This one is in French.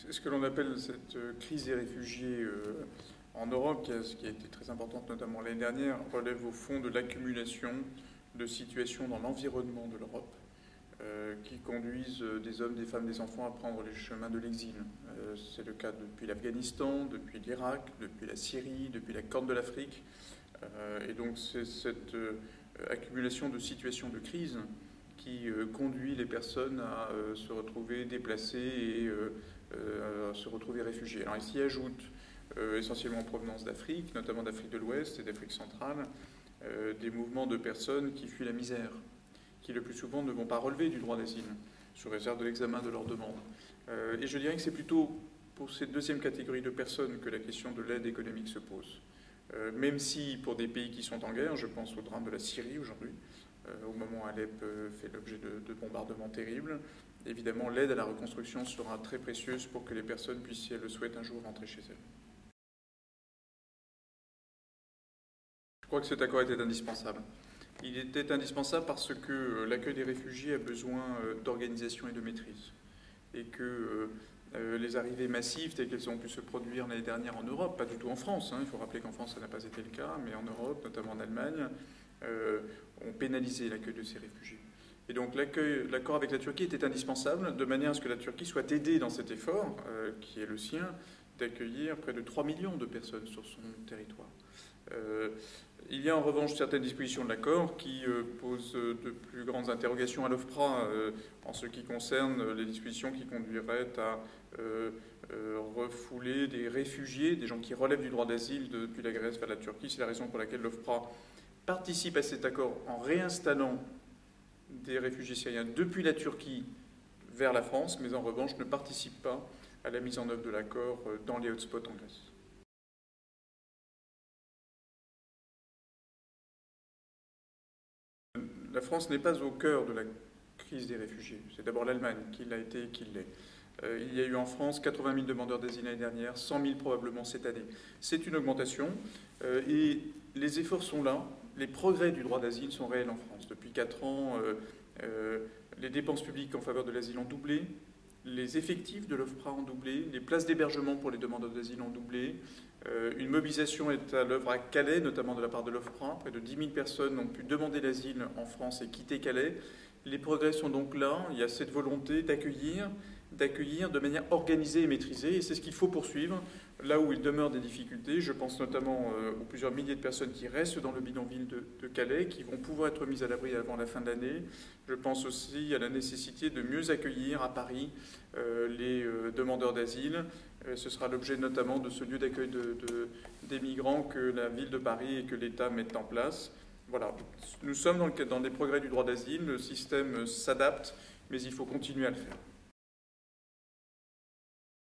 Ce que l'on appelle cette crise des réfugiés en Europe, qui a été très importante notamment l'année dernière, relève au fond de l'accumulation de situations dans l'environnement de l'Europe qui conduisent des hommes, des femmes, des enfants à prendre les chemins de l'exil. C'est le cas depuis l'Afghanistan, depuis l'Irak, depuis la Syrie, depuis la Corne de l'Afrique. Et donc c'est cette accumulation de situations de crise qui conduit les personnes à se retrouver déplacées et à se retrouver réfugiées. Alors ici ajoute essentiellement en provenance d'Afrique, notamment d'Afrique de l'Ouest et d'Afrique centrale, des mouvements de personnes qui fuient la misère, qui le plus souvent ne vont pas relever du droit d'asile, sous réserve de l'examen de leur demande. Et je dirais que c'est plutôt pour cette deuxième catégorie de personnes que la question de l'aide économique se pose. Même si pour des pays qui sont en guerre, je pense au drame de la Syrie aujourd'hui, au moment où Alep fait l'objet de bombardements terribles, évidemment l'aide à la reconstruction sera très précieuse pour que les personnes puissent, si elles le souhaitent, un jour rentrer chez elles. Je crois que cet accord était indispensable. Il était indispensable parce que l'accueil des réfugiés a besoin d'organisation et de maîtrise. Et que les arrivées massives telles qu'elles ont pu se produire l'année dernière en Europe, pas du tout en France, il faut rappeler qu'en France ça n'a pas été le cas, mais en Europe, notamment en Allemagne, ont pénalisé l'accueil de ces réfugiés. Et donc l'accord avec la Turquie était indispensable de manière à ce que la Turquie soit aidée dans cet effort, qui est le sien, d'accueillir près de 3 millions de personnes sur son territoire. Il y a en revanche certaines dispositions de l'accord qui posent de plus grandes interrogations à l'OFPRA en ce qui concerne les dispositions qui conduiraient à refouler des réfugiés, des gens qui relèvent du droit d'asile depuis la Grèce vers la Turquie. C'est la raison pour laquelle l'OFPRA participe à cet accord en réinstallant des réfugiés syriens depuis la Turquie vers la France, mais en revanche ne participe pas à la mise en œuvre de l'accord dans les hotspots en Grèce. La France n'est pas au cœur de la crise des réfugiés. C'est d'abord l'Allemagne qui l'a été et qui l'est. Il y a eu en France 80 000 demandeurs d'asile l'année dernière, 100 000 probablement cette année. C'est une augmentation et les efforts sont là. Les progrès du droit d'asile sont réels en France. Depuis 4 ans, les dépenses publiques en faveur de l'asile ont doublé, les effectifs de l'OFPRA ont doublé, les places d'hébergement pour les demandeurs d'asile ont doublé. Une mobilisation est à l'œuvre à Calais, notamment de la part de l'OFPRA. Près de 10 000 personnes ont pu demander l'asile en France et quitter Calais. Les progrès sont donc là. Il y a cette volonté d'accueillir de manière organisée et maîtrisée. Et c'est ce qu'il faut poursuivre, là où il demeure des difficultés. Je pense notamment aux plusieurs milliers de personnes qui restent dans le bidonville de Calais, qui vont pouvoir être mises à l'abri avant la fin de l'année. Je pense aussi à la nécessité de mieux accueillir à Paris les demandeurs d'asile. Ce sera l'objet notamment de ce lieu d'accueil des migrants que la ville de Paris et que l'État mettent en place. Voilà, nous sommes dans des progrès du droit d'asile, le système s'adapte, mais il faut continuer à le faire.